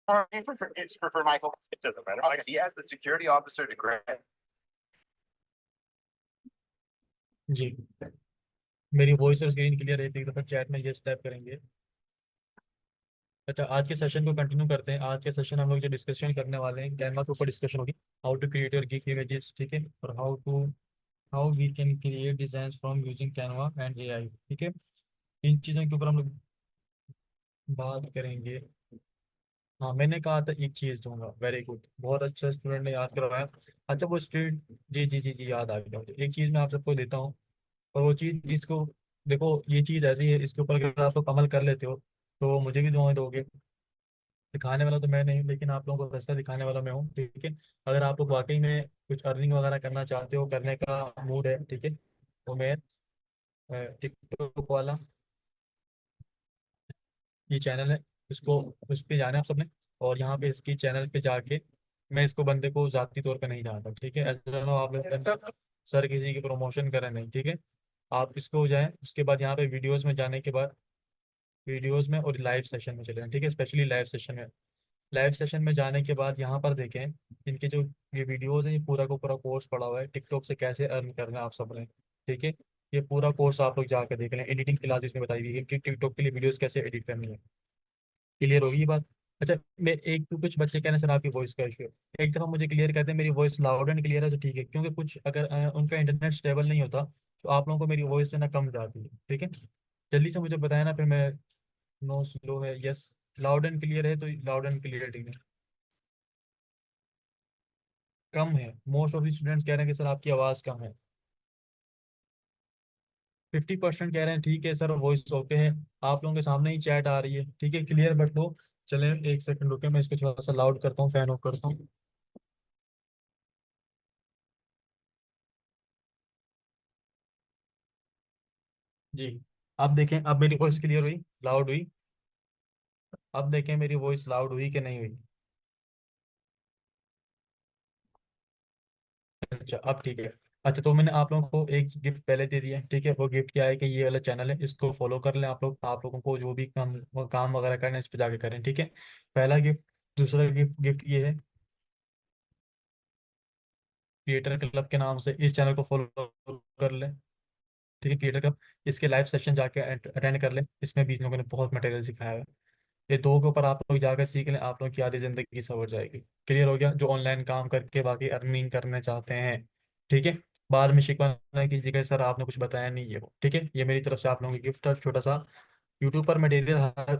Or it's prefer Michael. It doesn't matter. Like, he asked the security officer to grab. जी, मेरी voice और screen clear है तो एक दफ़ा चैट में यस टाइप करेंगे। अच्छा, आज के सेशन को कंटिन्यू करते हैं। आज के सेशन हम लोग जो डिस्कशन करने वाले हैं कैनवा के ऊपर डिस्कशन होगी। How to create your gig images, ठीक है, और how we can create design from using Canva and AI, ठीक है। इन चीज़ों के ऊपर हम लोग बात करेंगे। हाँ, मैंने कहा था एक चीज़ दूंगा, वेरी गुड, बहुत अच्छा स्टूडेंट ने याद करवाया। अच्छा वो स्टूडेंट, जी जी जी जी, याद आ गया मुझे। एक चीज़ मैं आप सबको देता हूँ, और वो चीज़ जिसको, देखो ये चीज़ ऐसी है, इसके ऊपर अगर आप लोग अमल कर लेते हो तो मुझे भी दुआएं दोगे। दिखाने वाला तो मैं नहीं, लेकिन आप लोगों को रास्ता दिखाने वाला मैं हूँ, ठीक है। अगर आप लोग वाकई में कुछ अर्निंग वगैरह करना चाहते हो, करने का मूड है, ठीक है, तो मैं टिकटॉक वाला ये चैनल है, इसको उस पर जाना है आप सबने। और यहाँ पे इसकी चैनल पे जाके, मैं इसको बंदे को जाती तौर पे नहीं जानता, ठीक है, ऐसा ना हो आप लोग सर किसी की प्रमोशन करें, नहीं, ठीक है। आप इसको जाएं, उसके बाद यहाँ पे वीडियोस में जाने के बाद, वीडियोस में और लाइव सेशन में चले जाएं, ठीक है, स्पेशली लाइव सेशन में। लाइव सेशन में जाने के बाद यहाँ पर देखें, इनके जो ये वीडियोस हैं, ये पूरा का पूरा कोर्स पड़ा हुआ है, टिकटॉक से कैसे अर्न करना है आप सब ने, ठीक है। ये पूरा कोर्स आप लोग जाकर देख लें, एडिटिंग क्लास इसमें बताई हुई है कि टिकटॉक के लिए वीडियोस कैसे एडिट करनी है। क्लियर होगी ये बात? अच्छा, मैं एक कुछ बच्चे कहने सर आपकी वॉइस का इशू है, एक दफ़ा मुझे क्लियर कहते हैं मेरी वॉइस लाउड एंड क्लियर है तो ठीक है, क्योंकि कुछ अगर उनका इंटरनेट स्टेबल नहीं होता तो आप लोगों को मेरी वॉइस जो है ना कम जाती है, ठीक है। जल्दी से मुझे बताया ना, फिर मैं, नो स्लो है, यस लाउड एंड क्लियर है, तो लाउड एंड क्लियर, ठीक है। कम है, मोस्ट ऑफ द स्टूडेंट्स कह रहे हैं कि सर आपकी आवाज़ कम है। 50% कह रहे हैं ठीक है सर, वॉइस ओके है। आप लोगों के सामने ही चैट आ रही है, ठीक है, क्लियर, बट लो। चले एक सेकंड रुके, मैं इसको थोड़ा सा लाउड करता हूँ, फैन ऑफ करता हूँ। जी, अब देखें, अब मेरी वॉइस क्लियर हुई, लाउड हुई। अब देखें मेरी वॉइस लाउड हुई कि नहीं हुई। अच्छा, अब ठीक है। अच्छा, तो मैंने आप लोगों को एक गिफ्ट पहले दे दिया, ठीक है। वो गिफ्ट क्या है कि ये वाला चैनल है, इसको फॉलो कर लें आप लोग। आप लोगों को जो भी काम वगैरह करना है इस पर जाके करें, ठीक है। पहला गिफ्ट। दूसरा गिफ्ट गिफ्ट ये है, क्रिएटर क्लब के नाम से इस चैनल को फॉलो कर लें, ठीक है, क्रिएटर क्लब। इसके लाइव सेशन जाके अटेंड कर लें, इसमें भी इन लोगों ने बहुत मटेरियल सिखाया है। ये दो के ऊपर आप लोग जाकर सीख लें, आप लोग की आधी जिंदगी सवर जाएगी। क्लियर हो गया? जो ऑनलाइन काम करके बाकी अर्निंग करने चाहते हैं, ठीक है। बाद में शिकवा ना कीजिएगा सर आपने कुछ बताया नहीं, ये वो, ठीक है। ये मेरी तरफ से आप लोगों की गिफ्ट है, छोटा सा। यूट्यूब पर मटेरियल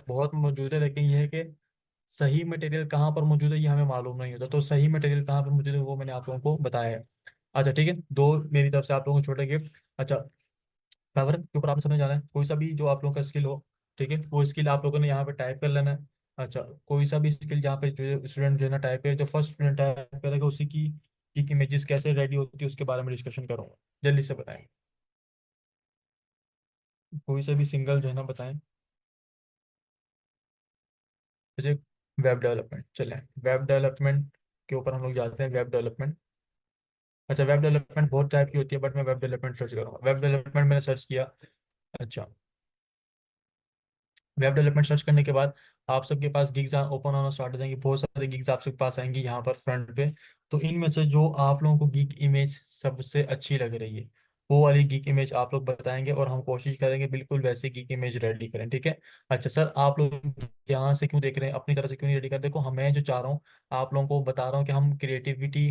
बहुत मौजूद है, लेकिन ये है कि सही मटेरियल कहाँ पर मौजूद है ये हमें मालूम नहीं होता, तो सही मटेरियल कहाँ पर मौजूद है वो मैंने आप लोगों को बताया है। अच्छा ठीक है, दो मेरी तरफ से आप लोगों को छोटे गिफ्ट। अच्छा, पावर के ऊपर आप समझ जाना है, कोई सा भी जो आप लोगों का स्किल हो, ठीक है, वो स्किल आप लोगों ने यहाँ पे टाइप कर लेना है। अच्छा, कोई सा भी स्किल जहाँ पे जो स्टूडेंट जो है ना टाइप करे, जो फर्स्ट स्टूडेंट टाइप करेगा उसी की इमेजेस कैसे रेडी होती है उसके बारे में डिस्कशन करूंगा। जल्दी से बताएं, कोई सा भी सिंगल जो है ना बताएं। जैसे वेब डेवलपमेंट, चले वेब डेवलपमेंट के ऊपर हम लोग जाते हैं, वेब डेवलपमेंट। अच्छा, वेब डेवलपमेंट बहुत टाइप की होती है, बट मैं वेब डेवलपमेंट सर्च करूँगा। वेब डेवलपमेंट मैंने सर्च किया। अच्छा, वेब डेवलपमेंट सर्च करने के बाद आप सबके पास गिग्स ओपन होना स्टार्ट हो जाएंगी, बहुत सारे गिग्स आपके पास आएंगी यहाँ पर फ्रंट पे। तो इनमें से जो आप लोगों को गिग इमेज सबसे अच्छी लग रही है, वो वाली गिग इमेज आप लोग बताएंगे, और हम कोशिश करेंगे बिल्कुल वैसे गिग इमेज रेडी करें, ठीक है। अच्छा सर, आप लोग यहाँ से क्यों देख रहे हैं, अपनी तरफ से क्यों नहीं रेडी कर? देखो हम, मैं जो चाह रहा हूँ, आप लोगों को बता रहा हूँ कि हम क्रिएटिविटी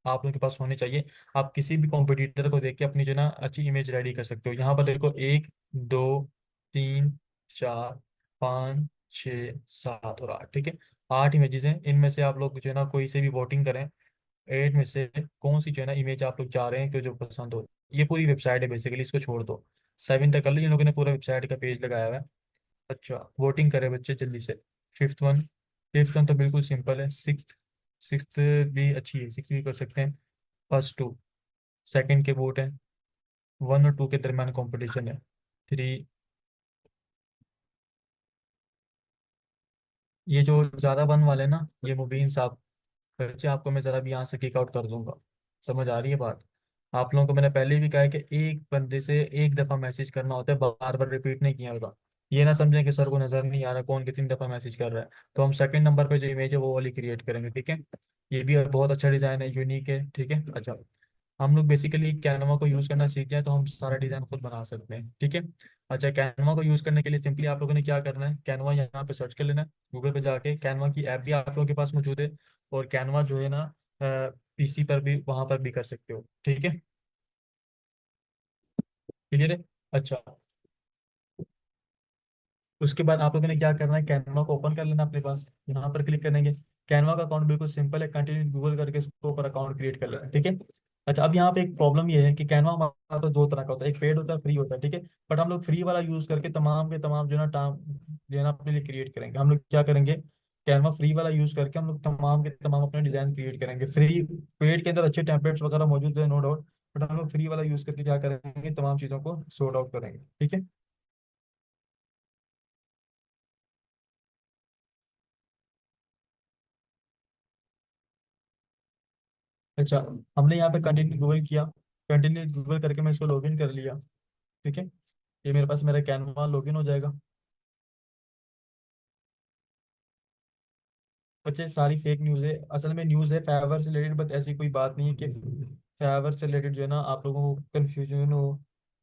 आप लोगों के पास होनी चाहिए। आप किसी भी कॉम्पिटिटर को देख के अपनी जो ना अच्छी इमेज रेडी कर सकते हो। यहाँ पर देखो, एक, दो, तीन, चार, पाँच, छः, सात और आठ, ठीक है। आठ इमेजेस हैं, इनमें से आप लोग जो है ना कोई से भी वोटिंग करें। एट में से कौन सी जो है ना इमेज आप लोग चाह रहे हैं कि जो पसंद हो। ये पूरी वेबसाइट है बेसिकली, इसको छोड़ दो। सेवन तक कर ली, इन लोगों ने पूरा वेबसाइट का पेज लगाया हुआ है। अच्छा, वोटिंग करें बच्चे जल्दी से। फिफ्थ वन, फिफ्थ वन तो बिल्कुल सिंपल है। सिक्स, सिक्स भी अच्छी है, सिक्स भी कर सकते हैं। फर्स्ट टू, सेकंड के वोट है। वन और टू के दरमियान कंपटीशन है। थ्री, ये जो ज़्यादा वन वाले ना, ये मुबीन साहब, बच्चे आपको मैं ज़रा भी यहाँ से किक आउट कर दूंगा। समझ आ रही है बात? आप लोगों को मैंने पहले भी कहा है कि एक बंदे से एक दफ़ा मैसेज करना होता है, बार बार रिपीट नहीं किया होता। ये ना समझें कि सर को नजर नहीं आ रहा कौन कितनी दफा मैसेज कर रहा है। तो हम सेकंड नंबर पे जो इमेज है वो वाली क्रिएट करेंगे, ठीक है। ये भी बहुत अच्छा डिजाइन है, यूनिक है, ठीक है। अच्छा, हम लोग बेसिकली कैनवा को यूज करना सीख जाए तो हम सारा डिजाइन खुद बना सकते हैं, ठीक है। अच्छा, कैनवा को यूज करने के लिए सिंपली आप लोगों ने क्या करना है, कैनवा यहाँ पे सर्च कर लेना है गूगल पे जाके। कैनवा की ऐप भी आप लोगों के पास मौजूद है, और कैनवा जो है ना पीसी पर भी, वहां पर भी कर सकते हो, ठीक है। क्लियर है। अच्छा, उसके बाद आप लोगों ने क्या करना है, कैनवा को ओपन कर लेना अपने पास, यहाँ पर क्लिक करेंगे। कैनवा का अकाउंट बिल्कुल सिंपल है, कंटिन्यू गूगल करके उसके ऊपर अकाउंट क्रिएट कर लेना, ठीक है। अच्छा, अब यहाँ पे एक प्रॉब्लम ये है कि कैनवा हमारा तो दो तरह का होता है, एक पेड होता है, फ्री होता है, ठीक है। बट हम लोग फ्री वाला यूज करके तमाम के तमाम जो है ना टाम जो है ना अपने लिए क्रिएट करेंगे। हम लोग क्या करेंगे, कैनवा फ्री वाला यूज करके हम लोग तमाम के तमाम अपने डिजाइन क्रिएट करेंगे। फ्री पेड के अंदर अच्छे टेम्पलेट्स वगैरह मौजूद है, नो डाउट। बट हम लोग फ्री वाला यूज करके क्या करेंगे, तमाम चीजों को सॉर्ट आउट करेंगे, ठीक है। अच्छा, हमने यहाँ पे कंटिन्यू गूगल किया, कंटिन्यू गूगल करके मैं इसको लॉगिन कर लिया, ठीक है। ये मेरे पास मेरा कैनवा लॉगिन हो जाएगा। बच्चे सारी फेक न्यूज़ है, असल में न्यूज़ है फाइवर से रिलेटेड, बट ऐसी कोई बात नहीं है कि फाइवर से रिलेटेड जो है ना आप लोगों को कंफ्यूजन हो।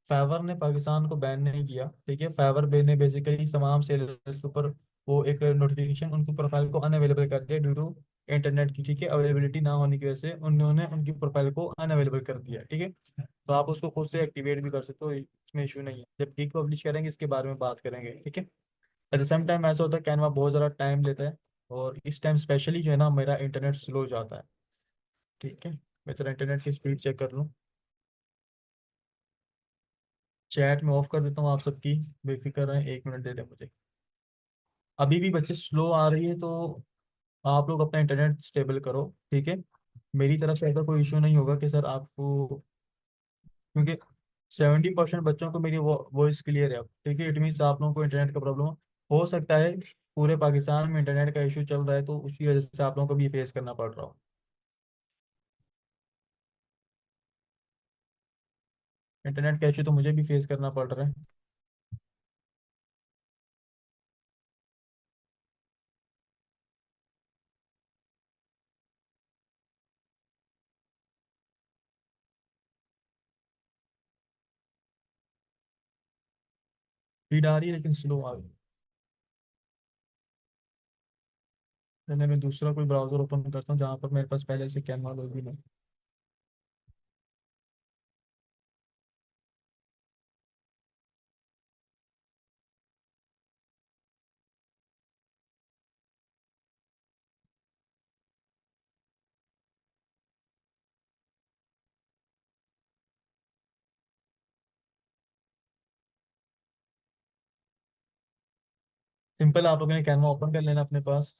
फाइवर ने पाकिस्तान को बैन नहीं किया, ठीक है। फाइवर बे ने बेसिकली तमाम सेलर्स के ऊपर वो एक नोटिफिकेशन उनकी प्रोफाइल को अनअवेलेबल कर दिया ड्यू टू इंटरनेट की, ठीक है। अवेलेबिलिटी ना होने की वजह से उन्होंने उनकी प्रोफाइल को अनअवेलेबल कर दिया, ठीक है। तो आप उसको खुद से एक्टिवेट भी कर सकते हो, इसमें इशू नहीं है। जब गिग पब्लिश करेंगे इसके बारे में बात करेंगे, ठीक है। एट द सेम टाइम ऐसा होता है कैनवा बहुत ज़्यादा टाइम लेता है, और इस टाइम स्पेशली जो है ना मेरा इंटरनेट स्लो हो जाता है, ठीक है। मैं जरा इंटरनेट की स्पीड चेक कर लूँ। चैट में ऑफ कर देता हूँ आप सबकी, बेफिक्र रहें, 1 मिनट दे दें मुझे। अभी भी बच्चे स्लो आ रही है तो आप लोग अपना इंटरनेट स्टेबल करो, ठीक है। मेरी तरफ से ऐसा कोई इशू नहीं होगा कि सर आपको, क्योंकि 70% बच्चों को मेरी वॉइस क्लियर है अब, ठीक है। इट मीन्स आप लोगों को इंटरनेट का प्रॉब्लम हो सकता है, पूरे पाकिस्तान में इंटरनेट का इशू चल रहा है तो उसकी वजह से आप लोगों को भी फेस करना पड़ रहा हो। इंटरनेट का इशू तो मुझे भी फेस करना पड़ रहा है। स्पीड आ रही है लेकिन स्लो आ रही है। मैं दूसरा कोई ब्राउजर ओपन करता हूँ जहाँ पर मेरे पास पहले से कैनवा लॉगिन है। सिंपल, आप लोगों ने कैनवा ओपन कर लेना अपने पास।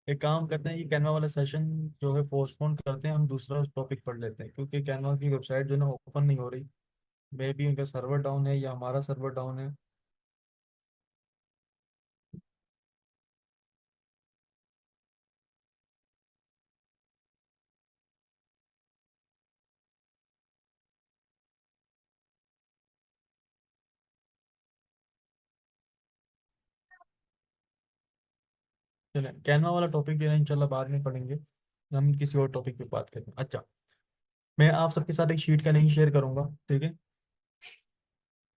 एक काम करते हैं, ये कैनवा वाला सेशन जो है पोस्टपोन करते हैं, हम दूसरा टॉपिक पढ़ लेते हैं, क्योंकि कैनवा की वेबसाइट जो है ना ओपन नहीं हो रही। मे बी उनका सर्वर डाउन है या हमारा सर्वर डाउन है। चले, कैनवा वाला टॉपिक जो है इंशाल्लाह बाद में पढ़ेंगे, हम किसी और टॉपिक पे बात करेंगे। अच्छा, मैं आप सबके साथ एक शीट का लिंक शेयर करूंगा, ठीक है।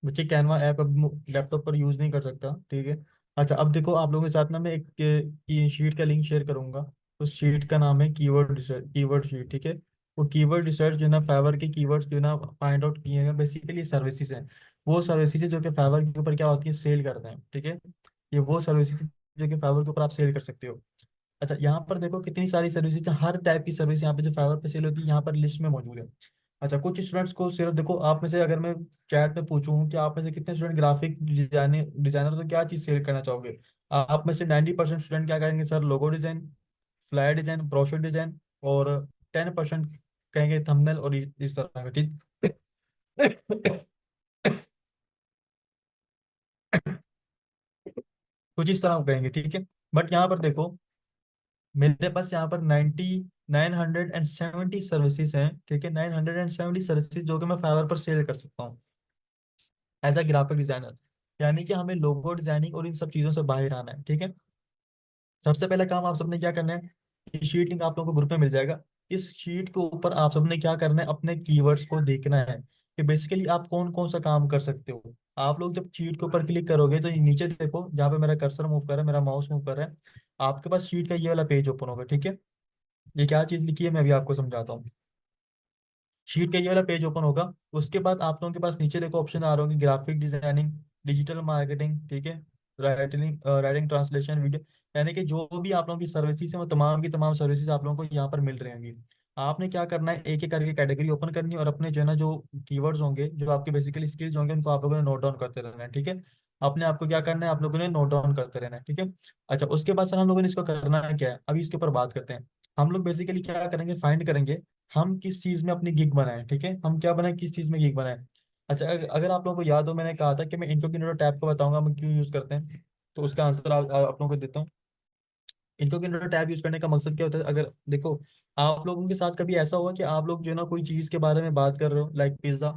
बच्चे कैनवा ऐप अब लैपटॉप पर यूज नहीं कर सकता, ठीक है। अच्छा, अब देखो आप लोगों के साथ ना मैं एक शीट का लिंक शेयर करूंगा। उस शीट का नाम है कीवर्ड रिसर्च, कीवर्ड शीट, ठीक है। वो कीवर्ड रिसर्च जो है ना फाइवर के कीवर्ड्स जो है ना फाइंड आउट किए हैं, बेसिकली सर्विसेज हैं। वो सर्विसेज है जो कि फाइवर के ऊपर क्या होती है, सेल करते हैं, ठीक है। ये वो सर्विसेज जो कि फाइवर के ऊपर आप सेल कर सकते हो। अच्छा, यहाँ पर देखो कितनी सारी सर्विसेज, हर टाइप की सर्विस यहाँ पे जो फाइवर पे सेल होती है यहाँ पर लिस्ट में मौजूद है। अच्छा, कुछ स्टूडेंट्स को सिर्फ देखो, आप में से अगर मैं चैट में पूछूं कि आप में से कितने स्टूडेंट ग्राफिक डिजाइनर तो क्या चीज सेल करना चाहोगे, आप में से 90% स्टूडेंट क्या कहेंगे, sir logo design, flyer design, brochure design, और 10% कहेंगे थंबनेल और इस तरह का, ठीक। कुछ इस तरह को कहेंगे, ठीक है। बट यहाँ पर देखो, मेरे पास यहाँ पर 970 सर्विसेज हैं, ठीक है, 970 सर्विसेज जो कि मैं फाइवर पर सेल कर सकता हूँ एज अ ग्राफिक डिजाइनर। यानी कि हमें लोगो डिजाइनिंग और इन सब चीजों से बाहर आना है, ठीक है। सबसे पहला काम आप सबने क्या करना है, ये शीट लिंक आप लोगों को ग्रुप में मिल जाएगा। इस शीट के ऊपर आप सबने क्या करना है, अपने कीवर्ड्स को देखना है कि बेसिकली आप कौन कौन सा काम कर सकते हो। आप लोग जब शीट के ऊपर क्लिक करोगे तो ये नीचे देखो, जहाँ पे मेरा कर्सर मूव कर रहा है, मेरा माउस मूव कर रहा है, आपके पास शीट का ये वाला पेज ओपन होगा, ठीक है। ये क्या चीज लिखी है मैं अभी आपको समझाता हूँ। शीट का ये वाला पेज ओपन होगा, उसके बाद आप लोगों के पास नीचे देखो ऑप्शन आ रहे होंगे, ग्राफिक डिजाइनिंग, डिजिटल मार्केटिंग, ठीक है, राइटिंग राइटिंग ट्रांसलेशन वीडियो। यानी कि जो भी आप लोगों की सर्विसेज है वो तमाम की तमाम सर्विसेज आप लोगों को यहाँ पर मिल रही होंगी। आपने क्या करना है, एक एक करके कैटेगरी ओपन करनी है और अपने जो है ना, जो कीवर्ड्स होंगे, जो आपके बेसिकली स्किल्स होंगे, उनको आप लोगों ने नोट डाउन करते रहना है, ठीक है। अपने आप को क्या करना है, आप लोगों ने नोट डाउन करते रहना है, ठीक है। अच्छा, उसके बाद सर हम लोगों ने इसको करना है क्या है, अभी इसके ऊपर बात करते हैं। हम लोग बेसिकली क्या करेंगे, फाइंड करेंगे हम किस चीज में अपनी गिग बनाए, ठीक है, हम क्या बनाए, किस चीज में गिग बनाए। अच्छा, अगर आप लोगों को याद हो, मैंने कहा था कि मैं इनकॉग्निटो टैब को बताऊंगा हम क्यों यूज करते हैं, तो उसका आंसर आप लोगों को देता हूँ। इनकॉग्निटो टैब यूज करने का मकसद क्या होता है, अगर देखो, आप लोगों के साथ कभी ऐसा हुआ कि आप लोग जो है ना कोई चीज के बारे में बात कर रहे हो, लाइक पिज्जा,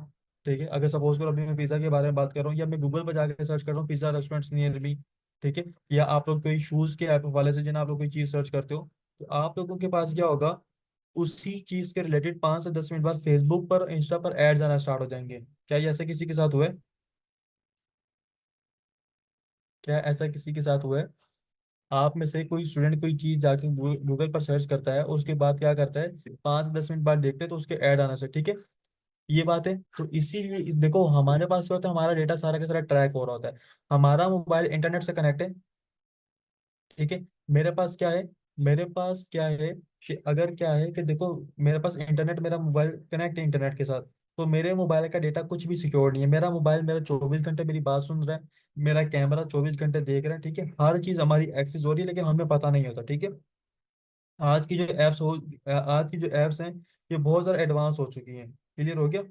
ठीक है, अगर सपोज करो अभी मैं पिज्जा के बारे में बात कर रहा हूँ, या मैं गूगल पर जाकर सर्च कर रहा हूँ पिज्जा रेस्टोरेंट्स नियर मी, ठीक है, या आप लोग कोई शूज के ऐप वाले से जो है ना आप लोग कोई चीज सर्च करते हो, तो आप लोगों के पास क्या होगा, उसी चीज के रिलेटेड 5 से 10 मिनट बाद फेसबुक पर, इंस्टा पर एड्स आना स्टार्ट हो जाएंगे। क्या ये ऐसा किसी के साथ हुआ है, क्या ऐसा किसी के साथ हुआ है? आप में से कोई स्टूडेंट कोई चीज जाके गूगल पर सर्च करता है और उसके बाद क्या करता है, 5 से 10 मिनट बाद देखते हैं तो उसके ऐड आना से, ठीक है। ये बात है, तो इसीलिए देखो हमारे पास क्या होता है, हमारा डेटा सारा का सारा ट्रैक हो रहा होता है, हमारा मोबाइल इंटरनेट से कनेक्ट है, ठीक है। मेरे पास क्या है, मेरे पास क्या है कि अगर क्या है कि देखो, मेरे पास इंटरनेट, मेरा मोबाइल कनेक्ट है इंटरनेट के साथ, तो मेरे मोबाइल का डेटा कुछ भी सिक्योर नहीं है, मेरा मोबाइल मेरा 24 घंटे मेरी बात सुन रहा है, मेरा कैमरा 24 घंटे देख रहा है, ठीक है, हर चीज हमारी एक्सेस हो रही है, लेकिन हमें पता नहीं होता, ठीक है। आज की जो एप्स हो आज की जो एप्स हैं, ये बहुत ज़्यादा एडवांस हो चुकी हैं, क्लियर हो गया,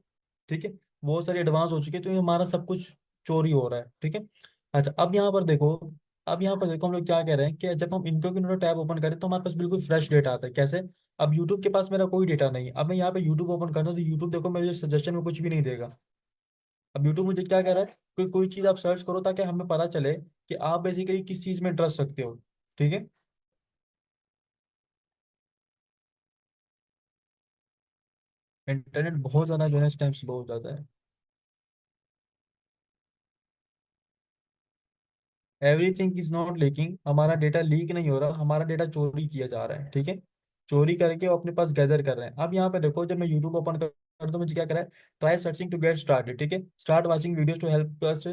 ठीक है, बहुत सारी एडवांस हो चुकी है, तो ये हमारा सब कुछ चोरी हो रहा है, ठीक है। अच्छा, अब यहाँ पर देखो हम लोग क्या कह रहे हैं कि जब हम इनकॉग्निटो टैब ओपन करें तो हमारे पास बिल्कुल फ्रेश डेटा आता है, कैसे? अब यूट्यूब के पास मेरा कोई डेटा नहीं है, अब मैं यहाँ पे यूट्यूब ओपन करता हूँ तो यूट्यूब देखो मेरे सजेशन में कुछ भी नहीं देगा। अब यूट्यूब मुझे क्या कह रहा है, कोई कोई चीज़ आप सर्च करो ताकि हमें पता चले कि आप बेसिकली किस चीज़ में इंटरेस्ट रखते हो, ठीक है। इंटरनेट बहुत ज़्यादा जो है इस टाइम स्लो हो जाता है। एवरीथिंग इज नॉट लीकिंग, हमारा डेटा लीक नहीं हो रहा, हमारा डेटा चोरी किया जा रहा है, ठीक है। चोरी करके वो अपने पास गैदर कर रहे हैं। अब यहाँ पे देखो, जब मैं यूट्यूब ओपन कर तो मुझे क्या करा है, try searching to get started, ठीक है, start watching videos to help us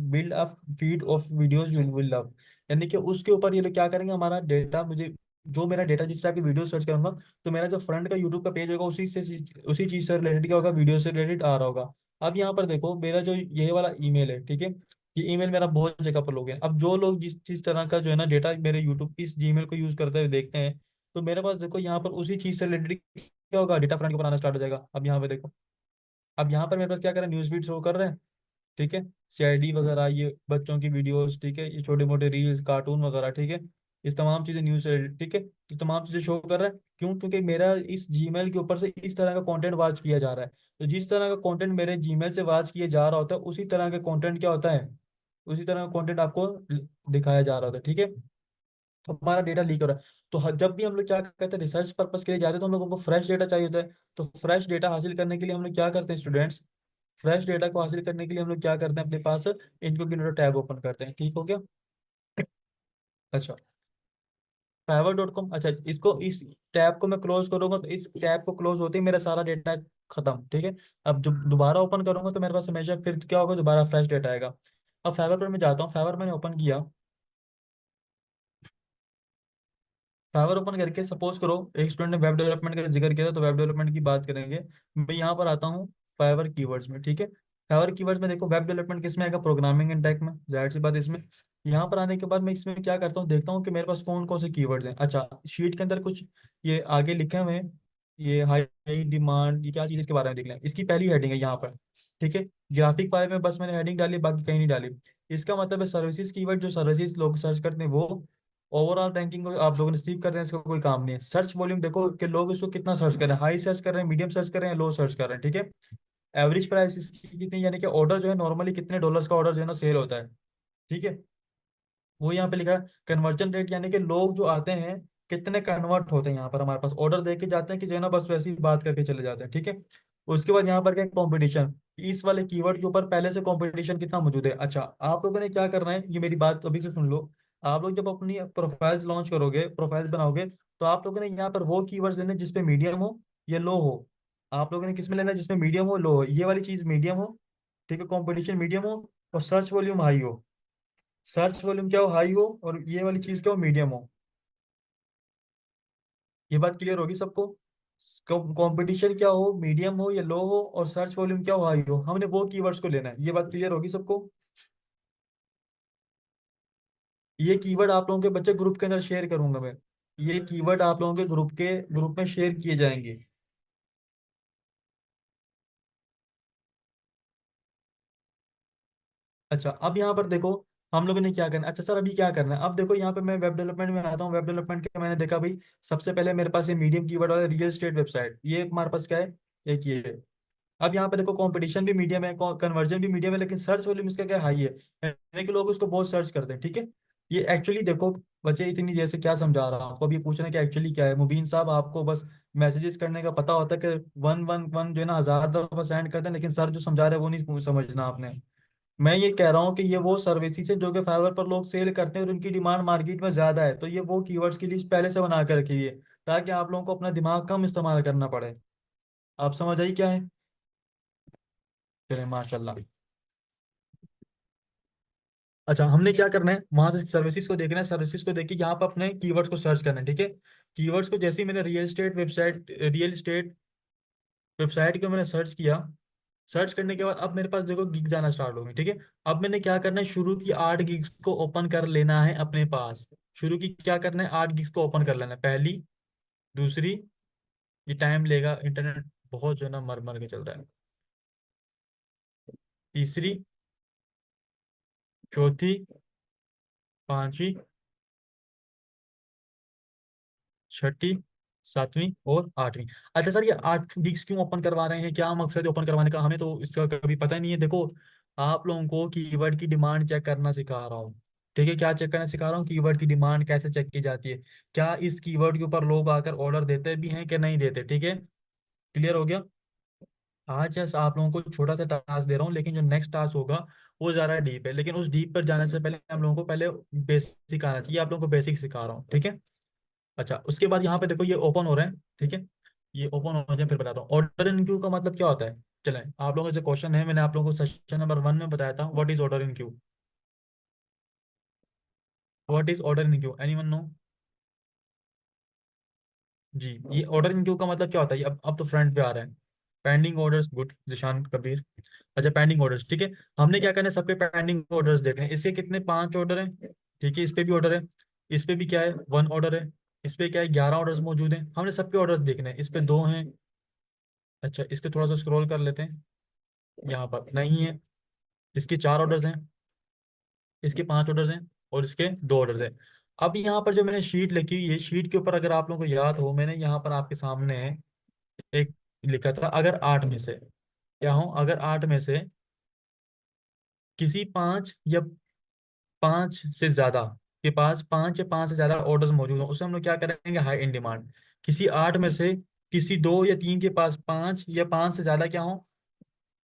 build a feed of videos you will love. यानी कि उसके ऊपर ये लोग क्या करेंगे, हमारा डेटा मुझे, जो मेरा डेटा जिस टाइप की वीडियो सर्च करूंगा, तो मेरा जो फ्रंट का यूट्यूब का पेज होगा उसी चीज से रिलेटेड क्या होगा, वीडियो से रिलेटेड आ रहा होगा। अब यहाँ पर देखो, मेरा जो ये वाला ईमेल है, ठीक है, ये ईमेल मेरा बहुत जगह पर लोग हैं। अब जो लोग जिस जिस तरह का जो है ना डेटा मेरे यूट्यूब इस जीमेल को यूज करते हुए देखते हैं, तो मेरे पास देखो यहाँ पर उसी चीज से रिलेटेड क्या होगा, डेटा फ्रंट के ऊपर आना स्टार्ट हो जाएगा। अब यहाँ पे देखो, अब यहाँ पर मेरे पास क्या कर रहे हैं, न्यूज फीड शो कर रहे हैं, ठीक है, सीआईडी वगैरह, ये बच्चों की वीडियोस, ठीक है, ये छोटे मोटे रील्स कार्टून वगैरह, ठीक है, इस तमाम चीजें न्यूज से रिलेटेड, ठीक है, तो तमाम चीजें शो कर रहा है। क्यों? क्योंकि मेरा इस जीमेल के ऊपर से इस तरह का कंटेंट वॉच किया जा रहा है। तो जिस तरह का कंटेंट मेरे जीमेल से वॉच किया जा रहा होता है, उसी तरह का कंटेंट क्या होता है, उसी तरह का कंटेंट आपको दिखाया जा रहा होता है, ठीक है। तो हमारा डेटा लीक हो रहा है। तो जब भी हम लोग क्या करते हैं, रिसर्च पर्पज के लिए जाते हैं, तो हम लोगों को फ्रेश डेटा चाहिए होता है। तो फ्रेश डेटा हासिल करने के लिए हम लोग क्या करते हैं स्टूडेंट्स, फ्रेश डेटा को हासिल करने के लिए हम लोग क्या करते हैं, अपने पास इनकॉग्निटो टैब ओपन करते हैं, ठीक हो गया। अच्छा, fiverr.com, अच्छा, इसको इस टैब को मैं क्लोज करूंगा तो इस टैब को क्लोज होते ही मेरा सारा डेटा खत्म, ठीक है। अब जब दोबारा ओपन करूंगा तो मेरे पास हमेशा फिर क्या होगा, दोबारा फ्रेश डेटा आएगा। अब फाइवर पर मैं जाता हूँ, फाइवर मैंने ओपन किया, फाइवर ओपन करके सपोज करो एक स्टूडेंट ने वेब डेवलपमेंट का जिक्र किया था, तो वेब डेवलपमेंट की बात करेंगे। मैं यहाँ पर आता हूँ फाइवर कीवर्ड्स में, ठीक है। फाइवर कीवर्ड्स में देखो वेब डेवलपमेंट किस में आएगा, प्रोग्रामिंग एंड टेक में, जाहिर सी बात इसमें। यहाँ पर आने के बाद मैं इसमें क्या करता हूँ, देखता हूँ कि मेरे पास कौन कौन से कीवर्ड्स हैं। अच्छा, शीट के अंदर कुछ ये आगे लिखे हुए हैं, ये हाई डिमांड, ये क्या चीज़, इसके बारे में देख लें। इसकी पहली हेडिंग है यहाँ पर, ठीक है। ग्राफिक फाइल में बस मैंने हेडिंग डाली, बाकी कहीं नहीं डाली। इसका मतलब है सर्विसेज कीवर्ड, जो सर्विसेज लोग सर्च करते हैं वो ओवरऑल रैंकिंग को आप लोगों ने रिसीव कर रहे हैं, इसका कोई काम नहीं है। सर्च वॉल्यूम देखो कि लोग इसको कितना सर्च कर रहे हैं, हाई सर्च कर रहे हैं, मीडियम सर्च कर रहे हैं, लो सर्च कर रहे हैं, ठीक है। एवरेज प्राइस इसकी कितनी, यानी कि ऑर्डर जो है नॉर्मली कितने डॉलर्स का ऑर्डर जो है ना सेल होता है, ठीक है। वो यहाँ पे लिखा है कन्वर्जन रेट, यानी कि लोग जो आते हैं कितने कन्वर्ट होते हैं यहाँ पर, हमारे पास ऑर्डर दे के जाते हैं कि जो है ना बस वैसे ही बात करके चले जाते हैं, ठीक है। उसके बाद यहाँ पर क्या कंपटीशन, इस वाले कीवर्ड के ऊपर पहले से कंपटीशन कितना मौजूद है। अच्छा, आप लोगों ने क्या करना है, ये मेरी बात अभी से सुन लो। आप लोग जब अपनी प्रोफाइल्स लॉन्च करोगे, प्रोफाइल्स बनाओगे, तो आप लोगों ने यहाँ पर वो कीवर्ड्स लेने जिसपे मीडियम हो या लो हो। आप लोगों ने किस में लेना है, जिसमें मीडियम हो, लो हो, ये वाली चीज मीडियम हो, ठीक है, कंपटीशन मीडियम हो, और सर्च वॉल्यूम हाई हो। सर्च वॉल्यूम क्या हो, हाई हो, और ये वाली चीज क्या हो, मीडियम हो। ये बात क्लियर होगी सबको। कंपटीशन क्या हो, मीडियम हो या लो हो, और सर्च वॉल्यूम क्या हो, हाई हो, हमने वो कीवर्ड्स को लेना है। ये बात क्लियर होगी सबको। ये कीवर्ड आप लोगों के बच्चे ग्रुप के अंदर शेयर करूंगा मैं। ये कीवर्ड आप लोगों के ग्रुप में शेयर किए जाएंगे। अच्छा, अब यहाँ पर देखो हम लोगों ने क्या करना है। अच्छा सर, अभी क्या करना है, अब देखो यहाँ पे मैं वेब डेवलपमेंट में आता हूँ। वेब डेवलपमेंट के मैंने देखा भाई, सबसे पहले मेरे पास ये मीडियम कीवर्ड वाला रियल स्टेट वेबसाइट, ये हमारे पास क्या है, एक ये है। अब यहाँ पे देखो कंपटीशन भी मीडियम है, कन्वर्जन भी मीडियम है, लेकिन सर्च वॉल्यूम इसका क्या हाई है, यानी कि लोग उसको बहुत सर्च करते हैं, ठीक है। ये एक्चुअली देखो, बच्चे इतनी देर से क्या समझा रहा हूँ आपको, अब ये पूछ रहे हैं कि एक्चुअली क्या है। मुबीन साहब, आपको बस मैसेजेस करने का पता होता है कि वन वन वन जो है ना 1000 दफा सेंड करते हैं, लेकिन सर जो समझा रहे हैं वो नहीं समझना आपने। मैं ये कह रहा हूँ कि ये वो सर्विसेज है जो कि फाइवर पर लोग सेल करते हैं और उनकी डिमांड मार्केट में ज्यादा है, तो ये वो कीवर्ड्स की लिस्ट पहले से बना कर रखी है, ताकि आप लोगों को अपना दिमाग कम इस्तेमाल करना पड़े। आप समझ आई क्या है। चले माशाल्लाह। अच्छा, हमने क्या करना है, वहां से सर्विसेज को देखना है, सर्विसेज को देख के यहाँ पर अपने कीवर्ड्स को सर्च करना है, ठीक है। कीवर्ड्स को जैसे ही मैंने रियल स्टेट को मैंने सर्च किया, सर्च करने के बाद अब मेरे पास देखो गिग जाना स्टार्ट हो गई, ठीक है। अब मैंने क्या करना है, शुरू की 8 गिग्स को ओपन कर लेना है अपने पास। शुरू की क्या करना है, 8 गिग्स को ओपन कर लेना है, पहली, दूसरी, ये टाइम लेगा, इंटरनेट बहुत जो है ना मर मर के चल रहा है, तीसरी, चौथी, पांचवी, छठी, सातवीं और आठवीं। अच्छा सर, ये 8 गिग्स क्यों ओपन करवा रहे हैं, क्या मकसद है ओपन करवाने का, हमें तो इसका कभी पता ही नहीं है। देखो, आप लोगों को कीवर्ड की डिमांड चेक करना सिखा रहा हूँ, ठीक है। क्या चेक करना सिखा रहा हूँ, कीवर्ड की डिमांड कैसे चेक की जाती है, क्या इस कीवर्ड के ऊपर लोग आकर ऑर्डर देते भी हैं कि नहीं देते, ठीक है। क्लियर हो गया। आज जैसे आप लोगों को छोटा सा टास्क दे रहा हूँ, लेकिन जो नेक्स्ट टास्क होगा वो ज्यादा डीप है, लेकिन उस डीप पर जाने से पहले हम लोगों को पहले बेसिक आना चाहिए। आप लोगों को बेसिक सिखा रहा हूँ, ठीक है। अच्छा, उसके बाद यहाँ पे देखो ये ओपन हो रहे हैं, ठीक है। ये ओपन हो जाए फिर बताता हूँ ऑर्डर इन क्यू का मतलब क्या होता है। चलें, आप लोगों का जो क्वेश्चन है, मैंने आप लोगों को सेशन नंबर 1 में बताया था, what is order in Q. What is order in Q, anyone know. जी, ये ऑर्डर इन क्यू का मतलब क्या होता है, ये अब तो फ्रंट पे आ रहा है। Pending orders, good Zeeshan Kabir. अच्छा, पेंडिंग ऑर्डर्स, ठीक है। हमने क्या करना है, सबके पेंडिंग ऑर्डर्स देखने हैं। इसके कितने, 5 ऑर्डर हैं, ठीक है। इस पे भी ऑर्डर है, इस पे भी क्या है, 1 ऑर्डर है, इस पे क्या है, 11 ऑर्डर्स मौजूद हैं। हमने सबके ऑर्डर्स देखने हैं, इस पे 2 हैं। अच्छा, इसके थोड़ा सा स्क्रॉल कर लेते हैं, यहाँ पर नहीं है। इसके 4 ऑर्डर्स हैं, इसके 5 ऑर्डर्स हैं, और इसके 2 ऑर्डर्स हैं। अब यहाँ पर जो मैंने शीट लिखी हुई है, शीट के ऊपर अगर आप लोगों को याद हो, मैंने यहाँ पर आपके सामने एक लिखा था, अगर 8 में से, क्या हो, अगर 8 में से किसी 5 या 5 से ज्यादा के पास 5 या 5 से ज्यादा ऑर्डर्स मौजूद हो, उसे हम लोग क्या करेंगे, हाई इन डिमांड। किसी 8 में से किसी 2 या 3 के पास 5 या 5 से ज्यादा क्या हो,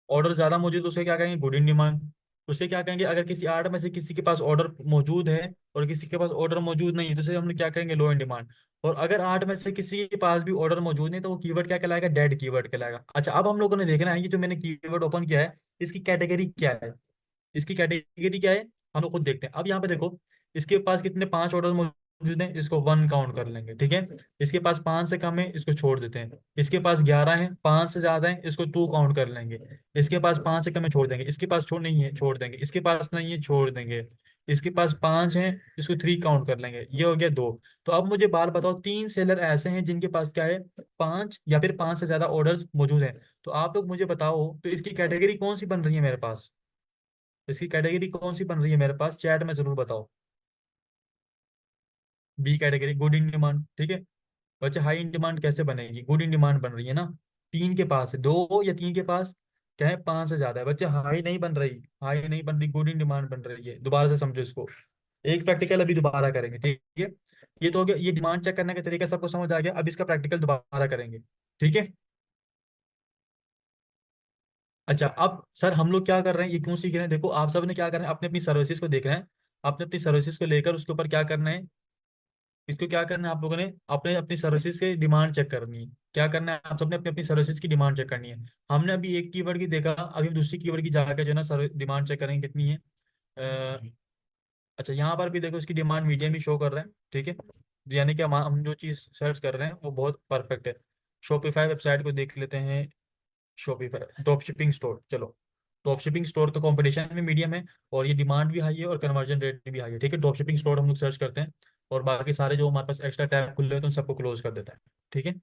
ऑर्डर ज्यादा मौजूद, तो उसे क्या कहेंगे, गुड इन डिमांड। उसे क्या कहेंगे, अगर किसी 8 में से किसी के पास ऑर्डर मौजूद है और किसी के पास ऑर्डर मौजूद नहीं है, तो उसे हम लोग क्या कहेंगे, लो इन डिमांड। और अगर 8 में से किसी के पास भी ऑर्डर मौजूद नहीं, तो वो कीवर्ड क्या कहलाएगा, डेड कीवर्ड कहलाएगा। अच्छा, अब हम लोगों ने देखना है, ये जो मैंने कीवर्ड ओपन किया है, इसकी कैटेगरी क्या है, इसकी कैटेगरी क्या है, हम लोग खुद देखते हैं। अब यहाँ पे देखो, इसके पास कितने, 5 ऑर्डर मौजूद है, इसको 1 काउंट कर लेंगे, ठीक है। इसके पास 5 से कम है, इसको छोड़ देते हैं। इसके पास 11 है, 5 से ज्यादा है, इसको 2 काउंट कर लेंगे। इसके पास 5 से कम है, छोड़ देंगे। इसके पास छोड़ नहीं है, छोड़ देंगे। इसके पास नहीं है, छोड़ देंगे। इसके पास 5 है, इसको 3 काउंट कर लेंगे। ये हो गया 2। तो अब मुझे बात बताओ, 3 सेलर ऐसे हैं जिनके पास क्या है, 5 या फिर 5 से ज्यादा ऑर्डर्स मौजूद हैं। तो आप लोग मुझे बताओ, तो इसकी कैटेगरी कौन सी बन रही है मेरे पास? इसकी कैटेगरी कौन सी बन रही है मेरे पास, चैट में जरूर बताओ। B category, good in demand, ठीक है। बच्चे हाई इन डिमांड कैसे बनेगी? गुड इन डिमांड बन रही है ना। 3 के पास है, 2 या 3 के पास क्या है, 5 से ज्यादा है। बच्चे हाई नहीं बन रही, हाई नहीं बन रही, गुड इन डिमांड बन रही है। दोबारा से समझो इसको। एक प्रैक्टिकल अभी दोबारा करेंगे, ठीक है। ये तो हो गया, ये डिमांड चेक करने का तरीका सबको समझ आ गया। अब इसका प्रैक्टिकल दोबारा करेंगे, ठीक है। अच्छा, अब सर हम लोग क्या कर रहे हैं, ये क्यों सीख रहे हैं? देखो आप सब ने क्या कर रहे हैं, अपने अपनी सर्विसेज को देख रहे हैं। अपने अपनी सर्विसेज को लेकर उसके ऊपर क्या करना है, इसको क्या करना है आप लोगों ने, अपने अपनी सर्विसेज की डिमांड चेक करनी है। क्या करना है, आप सबने अपनी अपनी सर्विसेज की डिमांड चेक करनी है। हमने अभी एक कीवर्ड की देखा, अभी हम दूसरी कीवर्ड की जाकर जो है ना डिमांड चेक करेंगे कितनी है। अच्छा, यहाँ पर भी देखो इसकी डिमांड मीडियम ही शो कर रहे हैं, ठीक है। यानी कि हम जो चीज़ सर्च कर रहे हैं वो बहुत परफेक्ट है। शॉपिफाई वेबसाइट को देख लेते हैं। शॉपिफाई ड्रॉप शिपिंग स्टोर, चलो। ड्रॉप शिपिंग स्टोर का कंपटीशन में मीडियम है, और ये डिमांड भी हाई है, और कन्वर्जन रेट भी हाई है, ठीक है। ड्रॉप शिपिंग स्टोर हम लोग सर्च करते हैं, और बाकी सारे जो हमारे पास एक्स्ट्रा टैब खुले होते हैं उन सबको क्लोज कर देते हैं, ठीक है।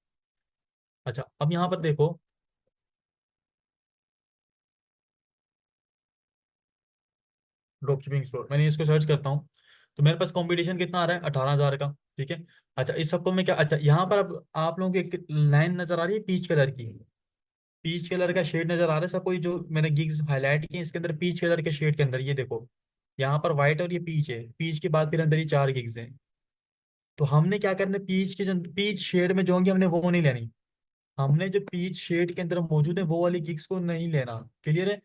अच्छा, अब यहाँ पर देखो, ड्रॉप शिपिंग स्टोर, मैंने इसको सर्च करता हूँ। तो मेरे पास कंपटीशन कितना आ रहा है, 18,000 का, ठीक है। अच्छा, इस सबको मैं क्या, अच्छा यहाँ पर अब आप लोगों को एक लाइन नजर आ रही है पीच कलर की। पीच कलर का शेड नजर आ रहा है सबको, ये जो मैंने गिग्स हाईलाइट किए इसके अंदर पीच कलर के शेड के अंदर, ये देखो। यहाँ पर व्हाइट और ये पीच है, पीच के बाद फिर अंदर ही 4 गिग्स हैं। तो हमने क्या करना है, पीच के जो पीच शेड में जो होंगी हमने वो नहीं लेनी। हमने जो पीच शेड के अंदर मौजूद है वो वाली गिग्स को नहीं लेना। क्लियर है?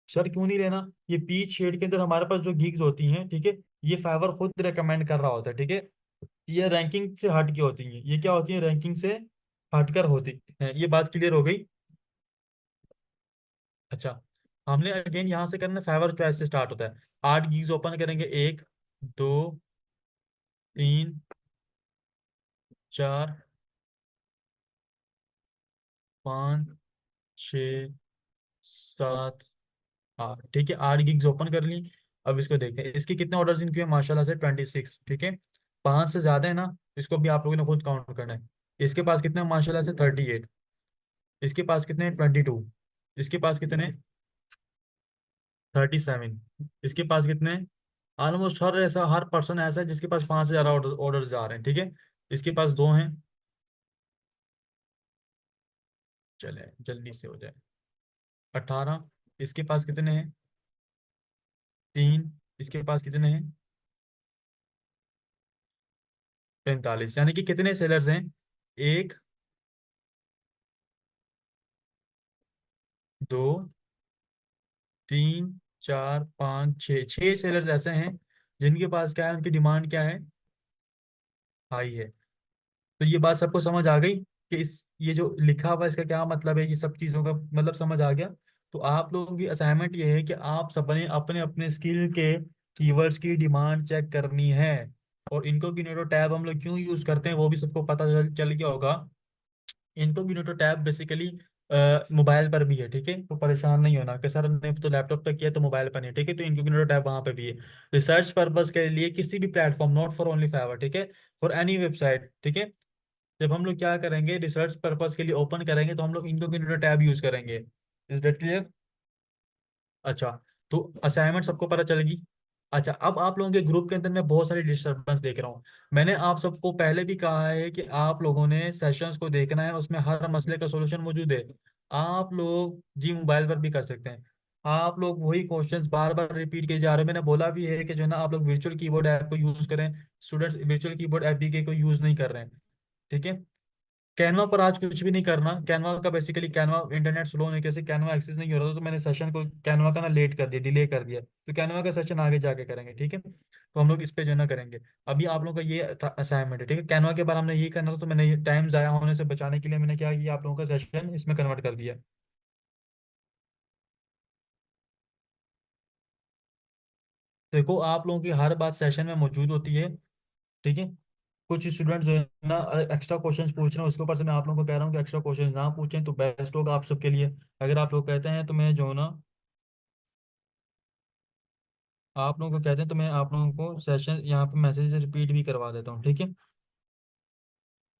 सर क्यों नहीं लेना? ये पीच शेड के अंदर हमारे पास जो गिग्स होती हैं, ठीक है, ये फाइवर खुद रेकमेंड कर रहा होता है, ठीक है। ये रैंकिंग से हट के होती हैं, ये क्या होती है, रैंकिंग से हटकर होती है। ये बात क्लियर हो गई। अच्छा, हमने अगेन यहाँ से करना, फेवर चॉइस से स्टार्ट होता है। 8 गीज ओपन करेंगे, 1, 2, 3, 4, 5, 6, 7, 8, ठीक है। 8 गिग्स ओपन कर ली। अब इसको देखते हैं, इसके कितने ऑर्डर इनके हुए, माशाल्लाह से 26, ठीक है। 5 से ज्यादा है ना, इसको भी आप लोगों ने खुद काउंट करना है। इसके पास कितने हैं? माशाल्लाह से 38। इसके पास कितने हैं? 22। इसके पास कितने हैं? 37। इसके पास कितने हैं? ऑलमोस्ट हर पर्सन ऐसा है जिसके पास 5 से ज्यादा ऑर्डर जा रहे हैं, ठीक है। इसके पास 2 हैं। चले जल्दी से हो जाए। 18। इसके पास कितने हैं? 3। इसके पास कितने हैं? 45। यानी कि कितने सेलर्स हैं? 1, 2, 3, 4, 5, 6, 6 सेलर्स ऐसे हैं जिनके पास क्या है, उनकी डिमांड क्या है, हाई है। तो ये बात सबको समझ आ गई कि इस ये जो लिखा हुआ है इसका क्या मतलब है, ये सब चीजों का मतलब समझ आ गया। तो आप लोगों की असाइनमेंट ये है कि आप सबने अपने अपने स्किल के कीवर्ड्स की डिमांड चेक करनी है। और इनकोग्निटो टैब हम लोग क्यों यूज करते हैं वो भी सबको पता चल गया होगा। इनकोग्निटो टैब बेसिकली मोबाइल पर भी है, ठीक है। तो परेशान नहीं होना कि सर ने तो लैपटॉप पे किया तो मोबाइल पर नहीं, ठीक है। तो इनकोग्निटो टैब वहाँ पे भी है। रिसर्च पर्पस के लिए किसी भी platform, not for only Fiverr, ठीक है, फॉर एनी वेबसाइट, ठीक है। जब हम लोग क्या करेंगे, रिसर्च पर्पस के लिए ओपन करेंगे तो हम लोग इनकोग्निटो टैब यूज करेंगे। Is that clear? अच्छा, तो असाइनमेंट सबको पता चलेगी। अच्छा, अब आप लोगों के ग्रुप के अंदर मैं बहुत सारी डिस्टरबेंस देख रहा हूँ। मैंने आप सबको पहले भी कहा है कि आप लोगों ने सेशंस को देखना है, उसमें हर मसले का सॉल्यूशन मौजूद है। आप लोग जी मोबाइल पर भी कर सकते हैं। आप लोग वही क्वेश्चंस बार बार रिपीट किए जा रहे हो। मैंने बोला भी है कि जो है ना, आप लोग वर्चुअल कीबोर्ड ऐप को यूज करें। स्टूडेंट्स वर्चुअल कीबोर्ड एपीके को यूज नहीं कर रहे हैं, ठीक है। कैनवा पर आज कुछ भी नहीं करना। कैनवा का बेसिकली, कैनवा इंटरनेट स्लो होने की वजह से कैनवा एक्सेस नहीं हो रहा था, तो मैंने सेशन को कैनवा का ना लेट कर दिया, डिले कर दिया। तो कैनवा का सेशन आगे जाके करेंगे, ठीक है। तो हम लोग इस पे जो है ना करेंगे। अभी आप लोगों का ये असाइनमेंट है, ठीक है। कैनवा के बाद हमने ये करना था, तो मैंने टाइम जाया होने से बचाने के लिए मैंने क्या किया, आप लोगों का सेशन इसमें कन्वर्ट कर दिया। देखो आप लोगों की हर बात सेशन में मौजूद होती है, ठीक है। कुछ स्टूडेंट्स जो है ना एक्स्ट्रा क्वेश्चंस पूछ रहे हैं, उसके ऊपर से मैं आप लोगों को कह रहा हूँ कि एक्स्ट्रा क्वेश्चंस ना पूछें तो बेस्ट होगा आप सबके लिए। अगर आप लोग कहते हैं तो मैं जो है ना आप लोगों को कहते हैं तो मैं आप लोगों को सेशन यहाँ पे मैसेज रिपीट भी करवा देता हूँ, ठीक है।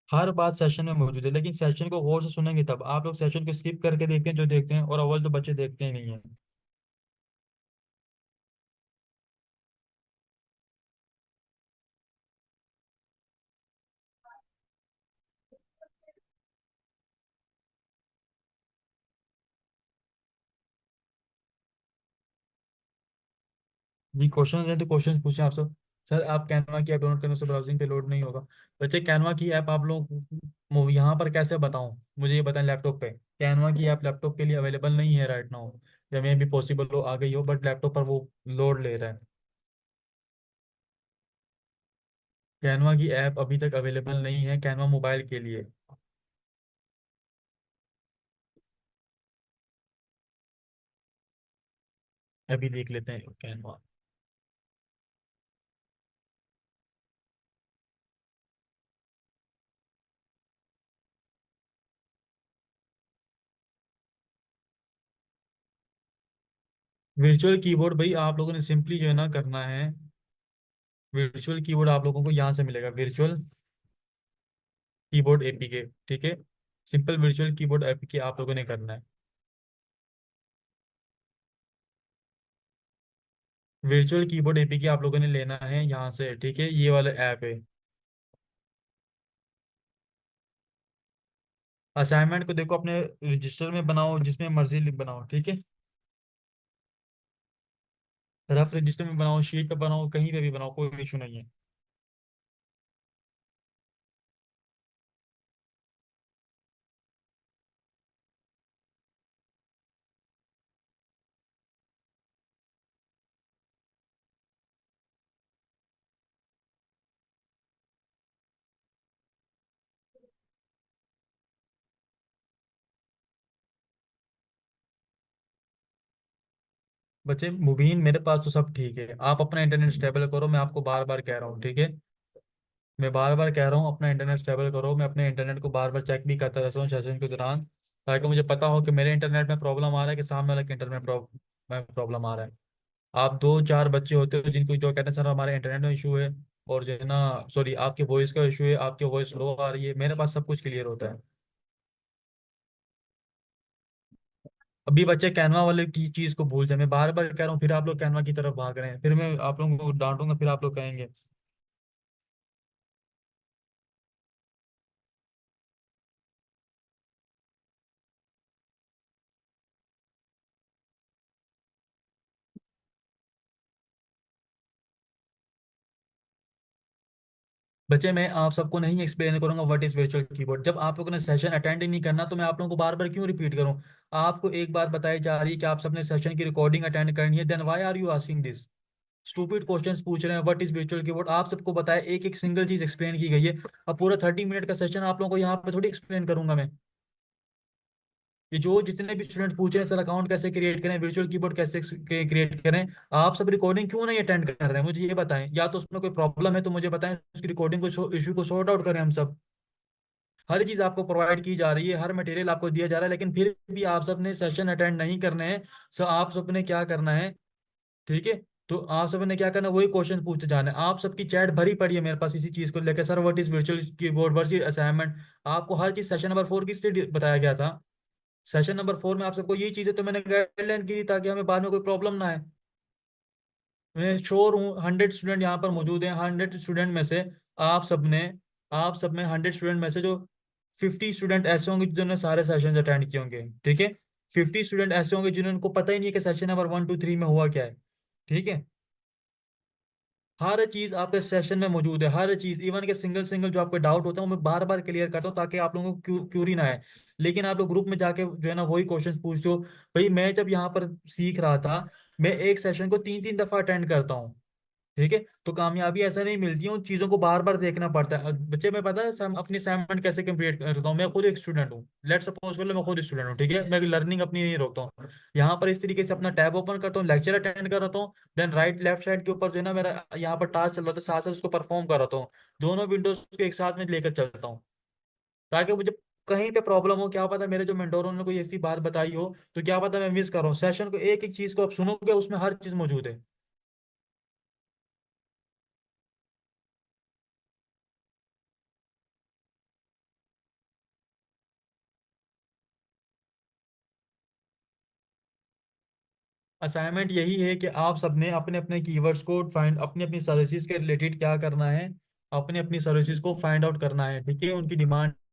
हर बात सेशन में मौजूद है, लेकिन सेशन को गौर से सुनेंगे तब। आप लोग सेशन को स्किप करके देखते हैं जो देखते हैं, और अव्वल तो बच्चे देखते ही नहीं है। जी क्वेश्चन है तो क्वेश्चन पूछें आप सब। सर आप कैनवा की ऐप डाउनलोड करने से ब्राउजिंग पे लोड नहीं होगा। बच्चे कैनवा की ऐप आप लोग यहाँ पर कैसे बताऊं, मुझे ये बताएं लैपटॉप पे। कैनवा की ऐप लैपटॉप के लिए अवेलेबल नहीं है राइट नाउ, या मे भी पॉसिबल हो आ गई हो, बट लैपटॉप पर वो लोड ले रहा है। कैनवा की ऐप अभी तक अवेलेबल नहीं है कैनवा मोबाइल के लिए। अभी देख लेते हैं कैनवा। वर्चुअल कीबोर्ड भाई आप लोगों ने सिंपली जो है ना करना है। वर्चुअल कीबोर्ड आप लोगों को यहाँ से मिलेगा, वर्चुअल कीबोर्ड एपीके, ठीक है। सिंपल वर्चुअल कीबोर्ड एपीके आप लोगों ने करना है। वर्चुअल कीबोर्ड एपीके आप लोगों ने लेना है यहाँ से, ठीक है, ये वाला ऐप है। असाइनमेंट को देखो अपने रजिस्टर में बनाओ, जिसमें मर्जी बनाओ, ठीक है। रफ रजिस्टर में बनाओ, शीट पे बनाओ, कहीं पे भी बनाओ, कोई इशू नहीं है। बच्चे मुबीन मेरे पास तो सब ठीक है, आप अपना इंटरनेट स्टेबल करो, मैं आपको बार बार कह रहा हूँ, ठीक है। मैं बार बार कह रहा हूँ अपना इंटरनेट स्टेबल करो, मैं अपने इंटरनेट को बार बार चेक भी करता रहता हूँ सेशन के दौरान, ताकि मुझे पता हो कि मेरे इंटरनेट में प्रॉब्लम आ रहा है कि सामने वाले के इंटरनेट में प्रॉब्लम आ रहा है। आप दो चार बच्चे होते हो जिनको जो कहते हैं सर हमारे इंटरनेट में इशू है, और जो है ना सॉरी आपकी वॉइस का इशू है, आपकी वॉइस स्लो आ रही है, मेरे पास सब कुछ क्लियर होता है। अभी बच्चे कैनवा वाले की चीज को भूल जाए, मैं बार बार कह रहा हूँ, फिर आप लोग कैनवा की तरफ भाग रहे हैं, फिर मैं आप लोगों को डांटूंगा, फिर आप लोग कहेंगे। बच्चे मैं आप सबको नहीं एक्सप्लेन करूंगा व्हाट इज वर्चुअल कीबोर्ड, जब आप लोगों ने सेशन अटेंड ही नहीं करना तो मैं आप लोगों को बार बार क्यों रिपीट करूं। आपको एक बात बताई जा रही है कि आप सबने सेशन की रिकॉर्डिंग अटेंड करनी है, then why are you asking this stupid questions पूछ रहे हैं व्हाट इज वर्चुअल कीबोर्ड। आप सबको बताया, एक एक सिंगल चीज एक्सप्लेन की गई है। अब पूरा 30 मिनट का सेशन आप लोगों को यहाँ पे थोड़ी एक्सप्लेन करूंगा मैं। ये जो जितने भी स्टूडेंट पूछ रहे हैं सर अकाउंट कैसे क्रिएट करें, वर्चुअल कीबोर्ड कैसे क्रिएट करें, आप सब रिकॉर्डिंग क्यों नहीं अटेंड कर रहे हैं, मुझे ये बताएं। या तो उसमें कोई प्रॉब्लम है तो मुझे बताएं, उसकी रिकॉर्डिंग को इशू को सॉर्ट आउट करें हम सब। हर चीज आपको प्रोवाइड की जा रही है, हर मटेरियल आपको दिया जा रहा है, लेकिन फिर भी आप सब ने सेशन अटेंड नहीं करने हैं। सो आप सब ने क्या करना है, ठीक है। तो आप सब ने क्या करना है, वही क्वेश्चन पूछते जाना है। आप सबकी चैट भरी पड़ी है मेरे पास इसी चीज को लेकर, sir what is virtual keyboard, what is assignment. आपको हर चीज सेशन नंबर 4 किस लिए बताया गया था। सेशन नंबर 4 में आप सबको यही चीजें तो मैंने गाइडलाइन की थी, ताकि हमें बाद में कोई प्रॉब्लम ना आए। मैं श्योर हूँ 100 स्टूडेंट यहाँ पर मौजूद हैं, 100 स्टूडेंट में से आप सब ने आप सब में 100 स्टूडेंट में से जो 50 स्टूडेंट ऐसे होंगे जिन्होंने सारे सेशन अटेंड किए होंगे, ठीक है। 50 स्टूडेंट ऐसे होंगे जिनको पता ही नहीं है कि सेशन नंबर 1 2 3 में हुआ क्या है, ठीक है। हर चीज आपके सेशन में मौजूद है, हर चीज, इवन के सिंगल सिंगल जो आपको डाउट होता है वो मैं बार बार क्लियर करता हूँ, ताकि आप लोगों को क्यूरी ना है। लेकिन आप लोग ग्रुप में जाके जो है ना वही क्वेश्चन पूछते हो। भाई मैं जब यहाँ पर सीख रहा था, मैं एक सेशन को 3 3 दफा अटेंड करता हूँ। ठीक है। तो कामयाबी ऐसा नहीं मिलती है, उन चीजों को बार बार देखना पड़ता है। बच्चे, मैं पता है अपनी असाइनमेंट कैसे कंप्लीट करता हूँ। मैं खुद एक स्टूडेंट हूँ, लेट सपोज कर लो मैं खुद स्टूडेंट हूँ, ठीक है, मैं लर्निंग अपनी नहीं रोकता हूँ। यहाँ पर इस तरीके से अपना टैब ओपन करता हूँ, लेक्चर अटेंड कर रहा हूँ, देन राइट लेफ्ट साइड के ऊपर जो है ना मेरा यहाँ पर टास्क चल रहा था, साथ साथ उसको परफॉर्म कर रहा हूँ। दोनों विंडोज को एक साथ में लेकर चलता हूँ, ताकि मुझे कहीं पे प्रॉब्लम हो, क्या पता मेरे जो मेंटोरों ने कोई ऐसी बात बताई हो, तो क्या पता मैं मिस कर रहा हूँ सेशन को, एक एक चीज को आप सुनोगे उसमें हर चीज मौजूद है। असाइनमेंट यही है कि आप सबने अपने अपने कीवर्ड्स को फाइंड, अपनी अपनी सर्विसेज के रिलेटेड क्या करना है, अपनी अपनी सर्विसेज को फाइंड आउट करना है, ठीक है, उनकी डिमांड